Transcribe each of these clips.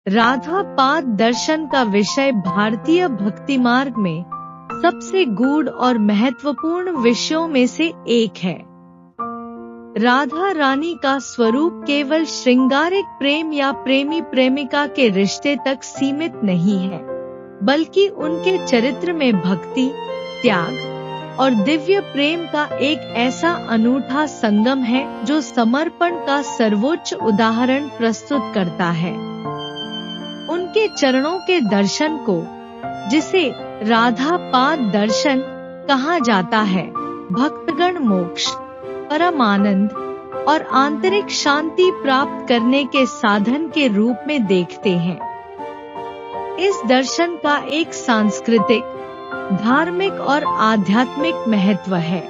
राधा पाद दर्शन का विषय भारतीय भक्ति मार्ग में सबसे गूढ़ और महत्वपूर्ण विषयों में से एक है। राधा रानी का स्वरूप केवल श्रृंगारिक प्रेम या प्रेमी प्रेमिका के रिश्ते तक सीमित नहीं है, बल्कि उनके चरित्र में भक्ति, त्याग और दिव्य प्रेम का एक ऐसा अनूठा संगम है जो समर्पण का सर्वोच्च उदाहरण प्रस्तुत करता है। उनके चरणों के दर्शन को, जिसे राधा पाद दर्शन कहा जाता है, भक्तगण मोक्ष, परम आनंद और आंतरिक शांति प्राप्त करने के साधन के रूप में देखते हैं। इस दर्शन का एक सांस्कृतिक, धार्मिक और आध्यात्मिक महत्व है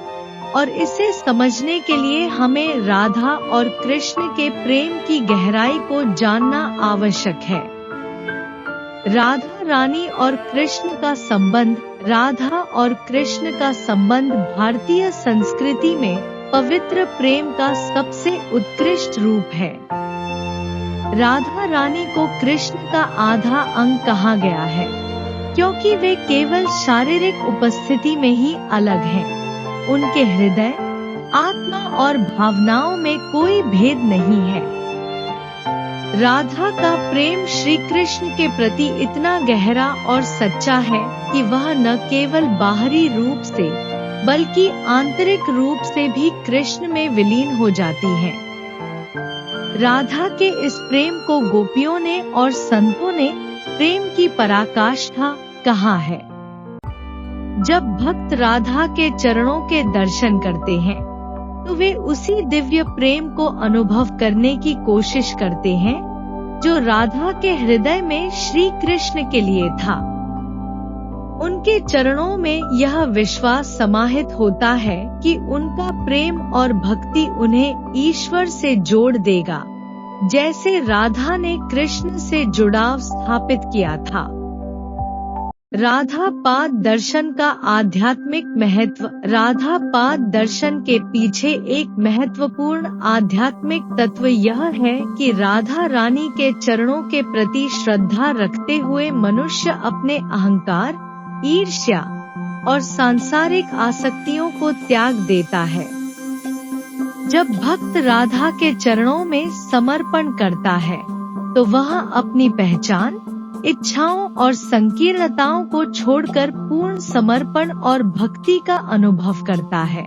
और इसे समझने के लिए हमें राधा और कृष्ण के प्रेम की गहराई को जानना आवश्यक है। राधा रानी और कृष्ण का संबंध। राधा और कृष्ण का संबंध भारतीय संस्कृति में पवित्र प्रेम का सबसे उत्कृष्ट रूप है। राधा रानी को कृष्ण का आधा अंग कहा गया है, क्योंकि वे केवल शारीरिक उपस्थिति में ही अलग हैं। उनके हृदय, आत्मा और भावनाओं में कोई भेद नहीं है। राधा का प्रेम श्री कृष्ण के प्रति इतना गहरा और सच्चा है कि वह न केवल बाहरी रूप से बल्कि आंतरिक रूप से भी कृष्ण में विलीन हो जाती है। राधा के इस प्रेम को गोपियों ने और संतों ने प्रेम की पराकाष्ठा कहा है। जब भक्त राधा के चरणों के दर्शन करते हैं तो वे उसी दिव्य प्रेम को अनुभव करने की कोशिश करते हैं जो राधा के हृदय में श्री कृष्ण के लिए था। उनके चरणों में यह विश्वास समाहित होता है कि उनका प्रेम और भक्ति उन्हें ईश्वर से जोड़ देगा, जैसे राधा ने कृष्ण से जुड़ाव स्थापित किया था। राधा पाद दर्शन का आध्यात्मिक महत्व। राधा पाद दर्शन के पीछे एक महत्वपूर्ण आध्यात्मिक तत्व यह है कि राधा रानी के चरणों के प्रति श्रद्धा रखते हुए मनुष्य अपने अहंकार, ईर्ष्या और सांसारिक आसक्तियों को त्याग देता है। जब भक्त राधा के चरणों में समर्पण करता है तो वह अपनी पहचान, इच्छाओं और संकीर्णताओं को छोड़कर पूर्ण समर्पण और भक्ति का अनुभव करता है।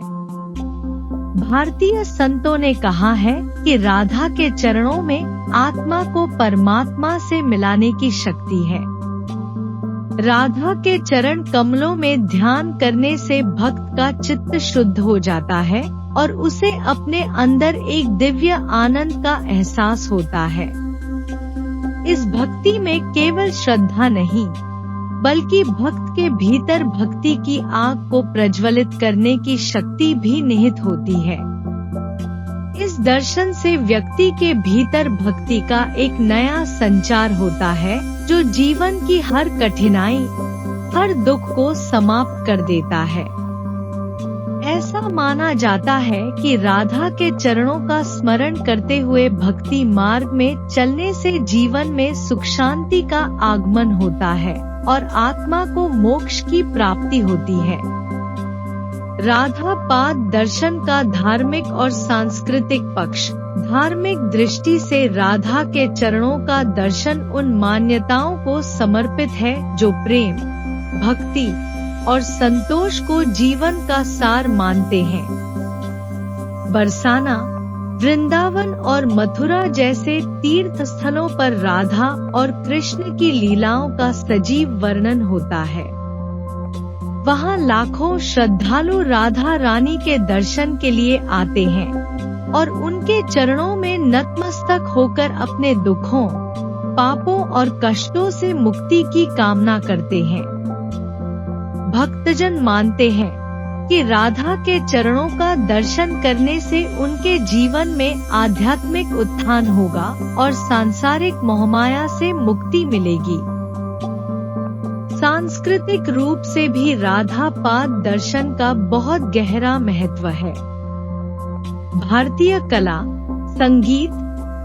भारतीय संतों ने कहा है कि राधा के चरणों में आत्मा को परमात्मा से मिलाने की शक्ति है। राधा के चरण कमलों में ध्यान करने से भक्त का चित्त शुद्ध हो जाता है और उसे अपने अंदर एक दिव्य आनंद का एहसास होता है। इस भक्ति में केवल श्रद्धा नहीं, बल्कि भक्त के भीतर भक्ति की आग को प्रज्वलित करने की शक्ति भी निहित होती है। इस दर्शन से व्यक्ति के भीतर भक्ति का एक नया संचार होता है जो जीवन की हर कठिनाई, हर दुख को समाप्त कर देता है। ऐसा माना जाता है कि राधा के चरणों का स्मरण करते हुए भक्ति मार्ग में चलने से जीवन में सुख शांति का आगमन होता है और आत्मा को मोक्ष की प्राप्ति होती है। राधा पाद दर्शन का धार्मिक और सांस्कृतिक पक्ष। धार्मिक दृष्टि से राधा के चरणों का दर्शन उन मान्यताओं को समर्पित है जो प्रेम, भक्ति और संतोष को जीवन का सार मानते हैं। बरसाना, वृंदावन और मथुरा जैसे तीर्थ स्थलों पर राधा और कृष्ण की लीलाओं का सजीव वर्णन होता है। वहाँ लाखों श्रद्धालु राधा रानी के दर्शन के लिए आते हैं और उनके चरणों में नतमस्तक होकर अपने दुखों, पापों और कष्टों से मुक्ति की कामना करते हैं। भक्तजन मानते हैं कि राधा के चरणों का दर्शन करने से उनके जीवन में आध्यात्मिक उत्थान होगा और सांसारिक मोहमाया से मुक्ति मिलेगी। सांस्कृतिक रूप से भी राधा पाद दर्शन का बहुत गहरा महत्व है। भारतीय कला, संगीत,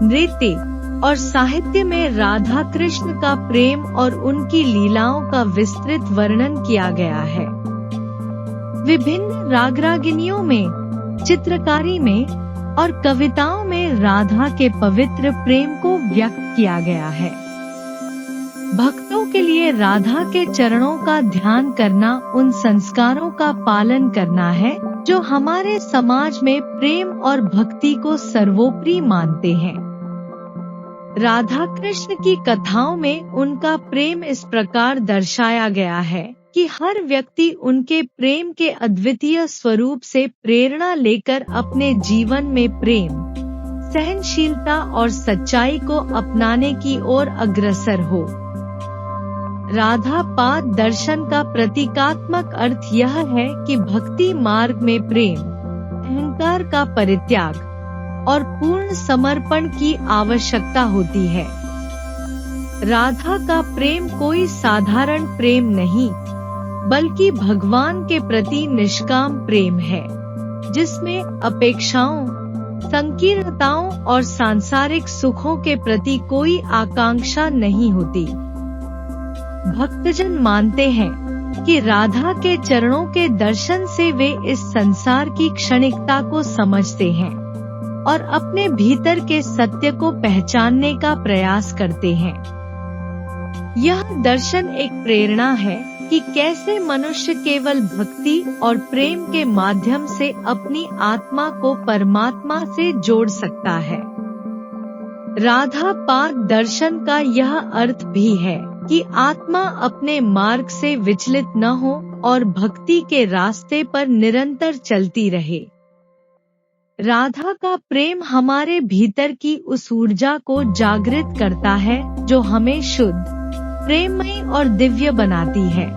नृत्य, और साहित्य में राधा कृष्ण का प्रेम और उनकी लीलाओं का विस्तृत वर्णन किया गया है। विभिन्न राग रागिनियों में, चित्रकारी में और कविताओं में राधा के पवित्र प्रेम को व्यक्त किया गया है। भक्तों के लिए राधा के चरणों का ध्यान करना उन संस्कारों का पालन करना है जो हमारे समाज में प्रेम और भक्ति को सर्वोपरि मानते हैं। राधा कृष्ण की कथाओं में उनका प्रेम इस प्रकार दर्शाया गया है कि हर व्यक्ति उनके प्रेम के अद्वितीय स्वरूप से प्रेरणा लेकर अपने जीवन में प्रेम, सहनशीलता और सच्चाई को अपनाने की ओर अग्रसर हो। राधा पाद दर्शन का प्रतीकात्मक अर्थ यह है कि भक्ति मार्ग में प्रेम, अहंकार का परित्याग और पूर्ण समर्पण की आवश्यकता होती है। राधा का प्रेम कोई साधारण प्रेम नहीं, बल्कि भगवान के प्रति निष्काम प्रेम है, जिसमें अपेक्षाओं, संकीर्णताओं और सांसारिक सुखों के प्रति कोई आकांक्षा नहीं होती। भक्तजन मानते हैं कि राधा के चरणों के दर्शन से वे इस संसार की क्षणिकता को समझते हैं और अपने भीतर के सत्य को पहचानने का प्रयास करते हैं। यह दर्शन एक प्रेरणा है कि कैसे मनुष्य केवल भक्ति और प्रेम के माध्यम से अपनी आत्मा को परमात्मा से जोड़ सकता है। राधा पाद दर्शन का यह अर्थ भी है कि आत्मा अपने मार्ग से विचलित न हो और भक्ति के रास्ते पर निरंतर चलती रहे। राधा का प्रेम हमारे भीतर की उस ऊर्जा को जागृत करता है जो हमें शुद्ध, प्रेममयी और दिव्य बनाती है।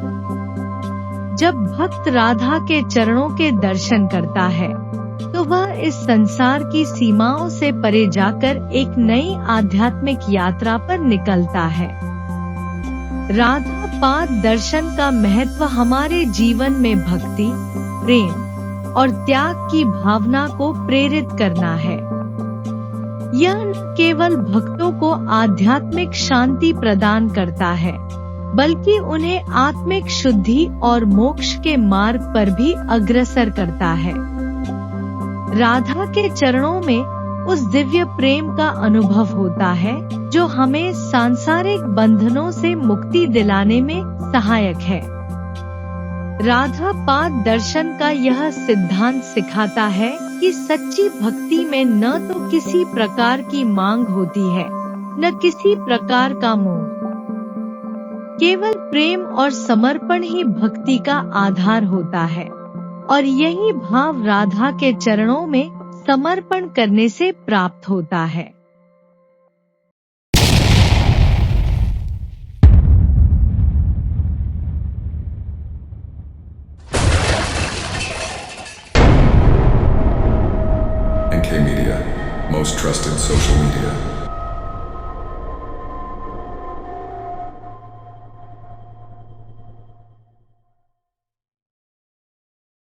जब भक्त राधा के चरणों के दर्शन करता है, तो वह इस संसार की सीमाओं से परे जाकर एक नई आध्यात्मिक यात्रा पर निकलता है। राधा पाद दर्शन का महत्व हमारे जीवन में भक्ति, प्रेम और त्याग की भावना को प्रेरित करना है। यह न केवल भक्तों को आध्यात्मिक शांति प्रदान करता है, बल्कि उन्हें आत्मिक शुद्धि और मोक्ष के मार्ग पर भी अग्रसर करता है। राधा के चरणों में उस दिव्य प्रेम का अनुभव होता है जो हमें सांसारिक बंधनों से मुक्ति दिलाने में सहायक है। राधा पाद दर्शन का यह सिद्धांत सिखाता है कि सच्ची भक्ति में न तो किसी प्रकार की मांग होती है, न किसी प्रकार का मोह। केवल प्रेम और समर्पण ही भक्ति का आधार होता है, और यही भाव राधा के चरणों में समर्पण करने से प्राप्त होता है। NK Media, most trusted social media.